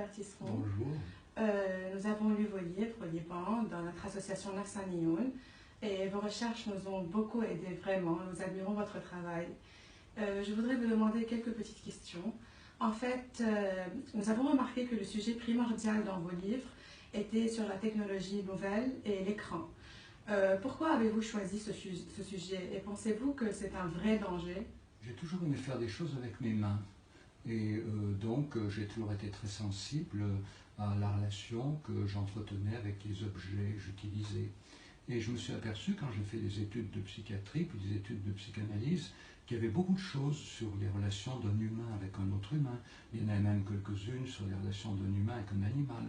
Bertisseron. Bonjour. Nous avons lu vos livres au Liban dans notre association Nafsanioun et vos recherches nous ont beaucoup aidés vraiment. Nous admirons votre travail. Je voudrais vous demander quelques petites questions. En fait, nous avons remarqué que le sujet primordial dans vos livres était sur la technologie nouvelle et l'écran. Pourquoi avez-vous choisi ce sujet et pensez-vous que c'est un vrai danger? J'ai toujours aimé faire des choses avec mes mains. Et donc, j'ai toujours été très sensible à la relation que j'entretenais avec les objets que j'utilisais. Et je me suis aperçu, quand j'ai fait des études de psychiatrie, puis des études de psychanalyse, qu'il y avait beaucoup de choses sur les relations d'un humain avec un autre humain. Il y en avait même quelques-unes sur les relations d'un humain avec un animal.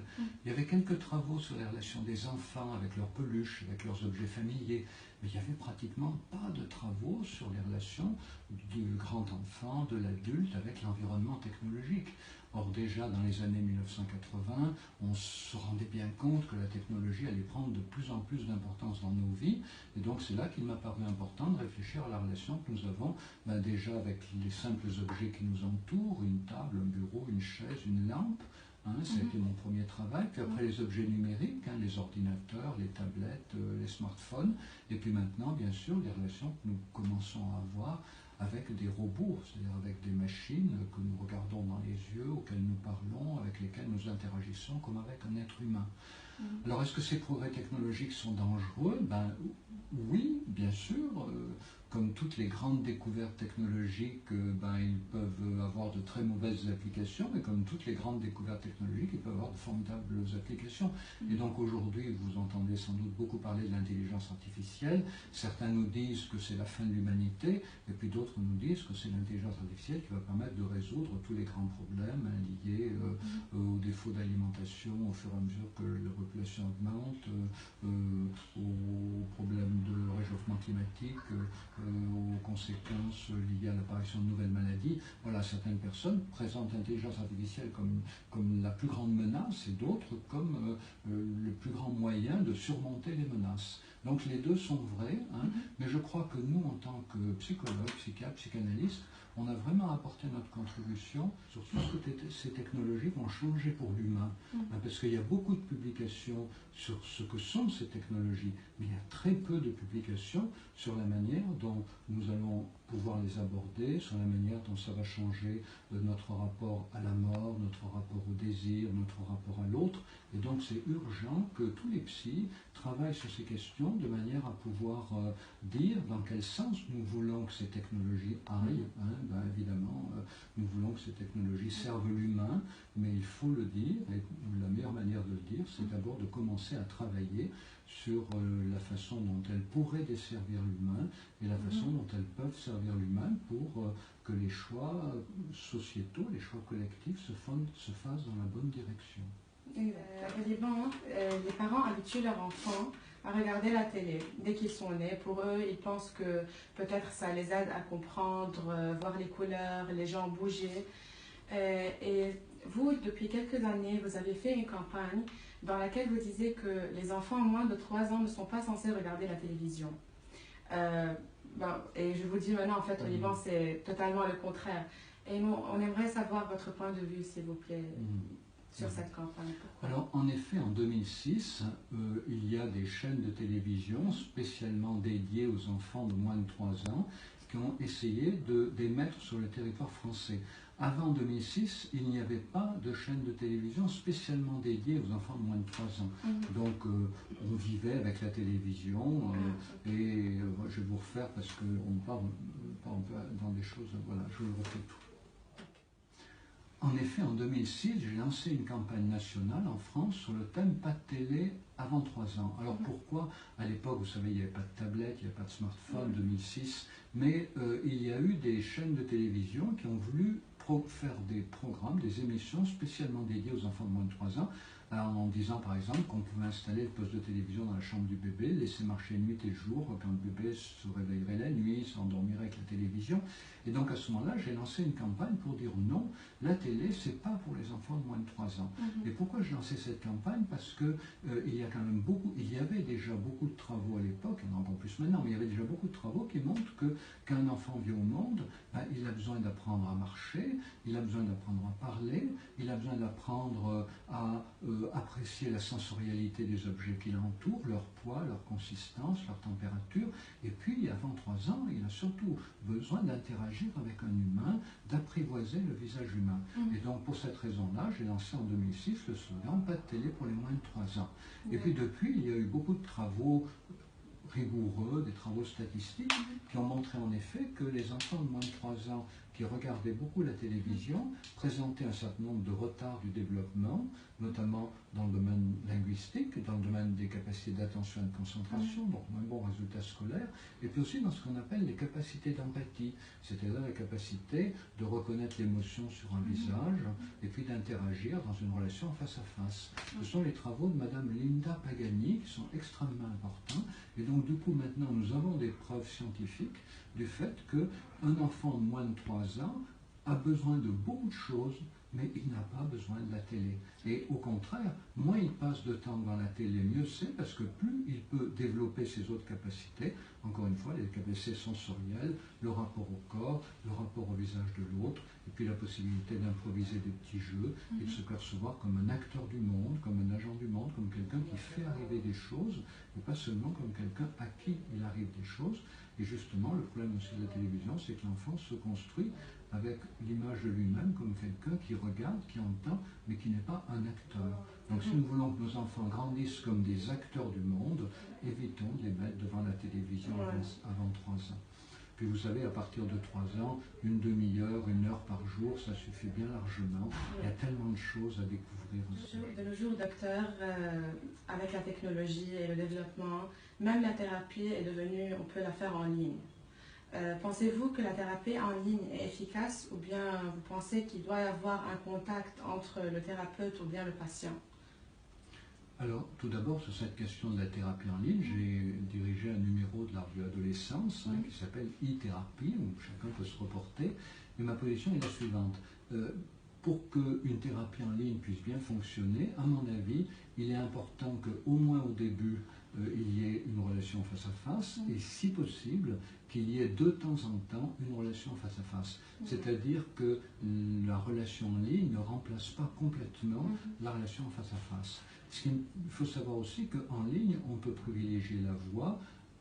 Il y avait quelques travaux sur les relations des enfants avec leurs peluches, avec leurs objets familiers. Mais il n'y avait pratiquement pas de travaux sur les relations du grand enfant, de l'adulte avec l'environnement technologique. Or déjà dans les années 1980, on se rendait bien compte que la technologie allait prendre de plus en plus d'importance dans nos vies. Et donc c'est là qu'il m'a paru important de réfléchir à la relation que nous avons déjà avec les simples objets qui nous entourent, une table, un bureau, une chaise, une lampe. Ça a été mon premier travail. Puis après les objets numériques, les ordinateurs, les tablettes, les smartphones. Et puis maintenant, bien sûr, les relations que nous commençons à avoir avec des robots, c'est-à-dire avec des machines que nous regardons dans les yeux, auxquelles nous parlons, avec lesquelles nous interagissons comme avec un être humain. Alors, est-ce que ces progrès technologiques sont dangereux? Oui, bien sûr. Comme toutes les grandes découvertes technologiques, ils peuvent avoir de très mauvaises applications, mais comme toutes les grandes découvertes technologiques, ils peuvent avoir de formidables applications. Et donc aujourd'hui, vous entendez sans doute beaucoup parler de l'intelligence artificielle. Certains nous disent que c'est la fin de l'humanité, et puis d'autres nous disent que c'est l'intelligence artificielle qui va permettre de résoudre tous les grands problèmes liés au défaut d'alimentation au fur et à mesure que la population augmente, aux problèmes de réchauffement climatique, aux conséquences liées à l'apparition de nouvelles maladies. Voilà, certaines personnes présentent l'intelligence artificielle comme la plus grande menace et d'autres comme le plus grand moyen de surmonter les menaces. Donc les deux sont vrais, mais je crois que nous, en tant que psychologues, psychiatres, psychanalystes, on a vraiment apporté notre contribution sur tout ce que ces technologies vont changer pour l'humain. Parce qu'il y a beaucoup de publications sur ce que sont ces technologies, mais il y a très peu de publications sur la manière dont nous allons pouvoir les aborder, sur la manière dont ça va changer notre rapport à la mort, notre rapport au désir, notre rapport à l'autre. Et donc c'est urgent que tous les psys travaillent sur ces questions de manière à pouvoir dire dans quel sens nous voulons que ces technologies aillent. Évidemment, nous voulons que ces technologies servent l'humain, mais il faut le dire, et la meilleure manière de le dire, c'est d'abord de commencer à travailler sur la façon dont elles pourraient desservir l'humain et la façon dont elles peuvent servir l'humain pour que les choix sociétaux, les choix collectifs se fassent dans la bonne direction. Au Liban, les parents habituent leurs enfants à regarder la télé dès qu'ils sont nés. Pour eux, ils pensent que peut-être ça les aide à comprendre, voir les couleurs, les gens bouger. Et vous, depuis quelques années, vous avez fait une campagne dans laquelle vous disiez que les enfants moins de 3 ans ne sont pas censés regarder la télévision. Et je vous dis maintenant, en fait, au Liban, c'est totalement le contraire. Et on aimerait savoir votre point de vue, s'il vous plaît, sur cette campagne. Pourquoi? Alors, en effet, en 2006, il y a des chaînes de télévision spécialement dédiées aux enfants de moins de 3 ans qui ont essayé d'émettre sur le territoire français. Avant 2006, il n'y avait pas de chaîne de télévision spécialement dédiée aux enfants de moins de 3 ans. Donc, on vivait avec la télévision, et je vais vous refaire parce qu'on parle un peu dans des choses, voilà, je vous le refais tout. En effet, en 2006, j'ai lancé une campagne nationale en France sur le thème « Pas de télé avant 3 ans ». Alors pourquoi? À l'époque, vous savez, il n'y avait pas de tablette, il n'y avait pas de smartphone, 2006, mais il y a eu des chaînes de télévision qui ont voulu faire des programmes, des émissions spécialement dédiées aux enfants de moins de 3 ans, en disant par exemple qu'on pouvait installer le poste de télévision dans la chambre du bébé, laisser marcher nuit et jour, quand le bébé se réveillerait la nuit, s'endormirait avec la télévision. Et donc à ce moment-là, j'ai lancé une campagne pour dire non, la télé, c'est pas pour les enfants de moins de 3 ans. Et pourquoi je lançais cette campagne? Parce que il y a quand même il y avait déjà beaucoup de travaux à l'époque, il y en a encore plus maintenant, mais il y avait déjà beaucoup de travaux qui montrent qu'un enfant vient au monde, ben, il a besoin d'apprendre à marcher, il a besoin d'apprendre à parler, il a besoin d'apprendre à apprécier la sensorialité des objets qui l'entourent, leur poids, leur consistance, leur température. Et puis, avant 3 ans, il a surtout besoin d'interagir avec un humain, d'apprivoiser le visage humain. Et donc, pour cette raison-là, j'ai lancé en 2006 le slogan « Pas de télé pour les moins de 3 ans ». Et puis depuis, il y a eu beaucoup de travaux rigoureux, des travaux statistiques, qui ont montré en effet que les enfants de moins de 3 ans qui regardaient beaucoup la télévision présentaient un certain nombre de retards du développement, notamment dans le domaine linguistique, dans le domaine des capacités d'attention et de concentration, donc moins bons résultats scolaires, et puis aussi dans ce qu'on appelle les capacités d'empathie, c'est-à-dire la capacité de reconnaître l'émotion sur un visage, et puis d'interagir dans une relation face à face. Ce sont les travaux de Madame Linda Pagani qui sont extrêmement importants, et donc du coup maintenant nous avons des preuves scientifiques du fait qu'un enfant de moins de 3 ans a besoin de beaucoup de choses, mais il n'a pas besoin de la télé. Et au contraire, moins il passe de temps devant la télé, mieux c'est, parce que plus il peut développer ses autres capacités, encore une fois, les capacités sensorielles, le rapport au corps, le rapport au visage de l'autre, et puis la possibilité d'improviser des petits jeux, et de se percevoir comme un acteur du monde, comme un agent du monde, comme quelqu'un qui fait arriver des choses, et pas seulement comme quelqu'un à qui il arrive des choses. Et justement, le problème aussi de la télévision, c'est que l'enfant se construit avec l'image de lui-même comme quelqu'un qui regarde, qui entend, mais qui n'est pas un acteur. Donc si nous voulons que nos enfants grandissent comme des acteurs du monde, évitons de les mettre devant la télévision avant 3 ans. Puis vous savez, à partir de 3 ans, une demi-heure, 1 heure par jour, ça suffit bien largement. Il y a tellement de choses à découvrir aussi. De nos jours, docteur, avec la technologie et le développement, même la thérapie est devenue, on peut la faire en ligne. Pensez-vous que la thérapie en ligne est efficace, ou bien vous pensez qu'il doit y avoir un contact entre le thérapeute ou bien le patient? Alors, tout d'abord, sur cette question de la thérapie en ligne, j'ai dirigé un numéro de la revue Adolescence qui s'appelle e-thérapie, où chacun peut se reporter. Et ma position est la suivante. Pour qu'une thérapie en ligne puisse bien fonctionner, à mon avis, il est important qu'au moins au début, il y ait une relation face à face, et si possible, qu'il y ait de temps en temps une relation face à face. C'est-à-dire que la relation en ligne ne remplace pas complètement la relation face à face. Il faut savoir aussi qu'en ligne, on peut privilégier la voix,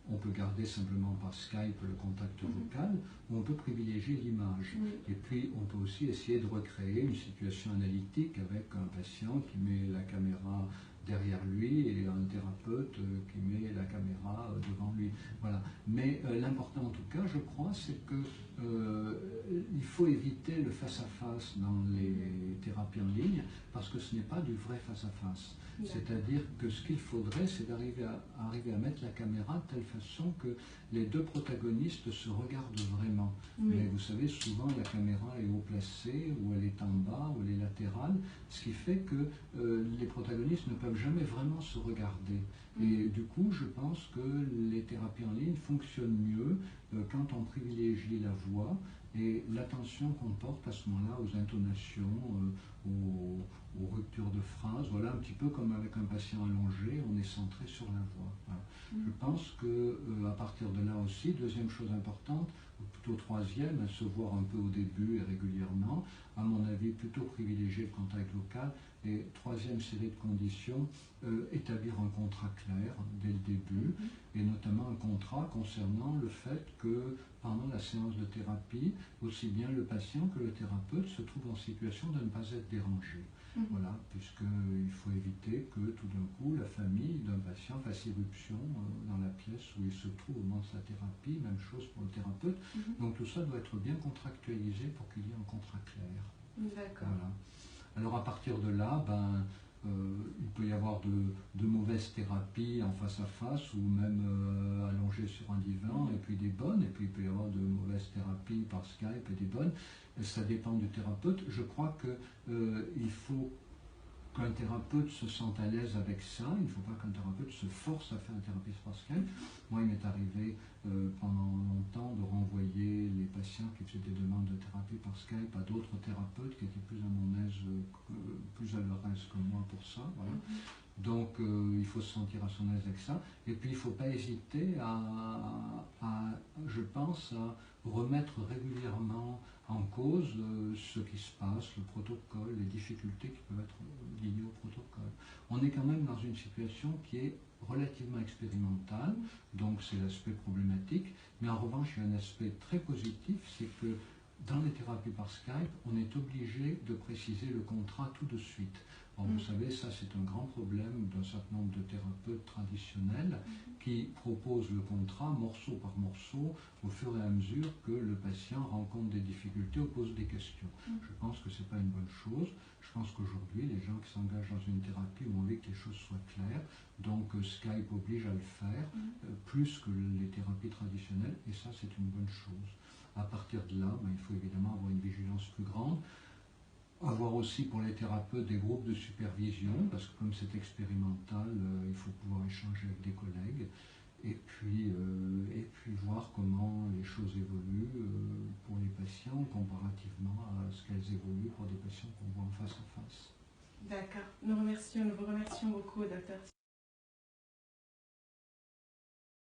on peut garder simplement par Skype le contact vocal, ou on peut privilégier l'image. Et puis, on peut aussi essayer de recréer une situation analytique avec un patient qui met la caméra derrière lui et un thérapeute qui met la caméra devant lui. Voilà. Mais l'important en tout cas, je crois, c'est que il faut éviter le face-à-face dans les thérapies en ligne parce que ce n'est pas du vrai face-à-face. C'est-à-dire que ce qu'il faudrait, c'est d'arriver à mettre la caméra de telle façon que les deux protagonistes se regardent vraiment. Mais vous savez, souvent la caméra est haut placée, ou elle est en bas, ou elle est latérale, ce qui fait que les protagonistes ne peuvent jamais vraiment se regarder. Et du coup, je pense que les thérapies en ligne fonctionnent mieux quand on privilégie la voix et l'attention qu'on porte à ce moment-là aux intonations, aux ruptures de phrases. Voilà, un petit peu comme avec un patient allongé, on est centré sur la voix. Voilà. Je pense qu'à partir de là aussi, deuxième chose importante, ou plutôt troisième, à se voir un peu au début et régulièrement, à mon avis, plutôt privilégier le contact vocal. Et troisième série de conditions, établir un contrat clair dès le début, et notamment un contrat concernant le fait que pendant la séance de thérapie, aussi bien le patient que le thérapeute se trouvent en situation de ne pas être dérangé. Voilà, puisqu'il faut éviter que tout d'un coup la famille d'un patient fasse irruption dans la pièce où il se trouve au moment de sa thérapie, même chose pour le thérapeute. Donc tout ça doit être bien contractualisé pour qu'il y ait un contrat clair. D'accord. Voilà. Alors à partir de là, il peut y avoir de mauvaises thérapies en face à face ou même allongées sur un divan, et puis des bonnes, et puis il peut y avoir de mauvaises thérapies par Skype et des bonnes. Ça dépend du thérapeute. Je crois qu'il faut qu'un thérapeute se sente à l'aise avec ça. Il ne faut pas qu'un thérapeute se force à faire une thérapie par Skype. Moi, il m'est arrivé pendant longtemps de renvoyer les patients qui faisaient des demandes de thérapie par Skype à d'autres thérapeutes qui étaient plus à mon aise, plus à leur aise que moi pour ça. Voilà. Donc il faut se sentir à son aise avec ça. Et puis il ne faut pas hésiter je pense, à remettre régulièrement en cause ce qui se passe, le protocole, les difficultés qui peuvent être liées au protocole. On est quand même dans une situation qui est relativement expérimentale, donc c'est l'aspect problématique, mais en revanche il y a un aspect très positif, c'est que dans les thérapies par Skype, on est obligé de préciser le contrat tout de suite. Alors, vous savez, ça c'est un grand problème d'un certain nombre de thérapeutes traditionnels qui proposent le contrat morceau par morceau au fur et à mesure que le patient rencontre des difficultés ou pose des questions. Je pense que ce n'est pas une bonne chose. Je pense qu'aujourd'hui, les gens qui s'engagent dans une thérapie ont envie que les choses soient claires. Donc Skype oblige à le faire, plus que les thérapies traditionnelles, et ça c'est une bonne chose. À partir de là, il faut évidemment avoir une vigilance plus grande. Avoir aussi pour les thérapeutes des groupes de supervision, parce que comme c'est expérimental, il faut pouvoir échanger avec des collègues, et puis voir comment les choses évoluent pour les patients comparativement à ce qu'elles évoluent pour des patients qu'on voit en face à face. D'accord. Nous vous remercions beaucoup, docteur.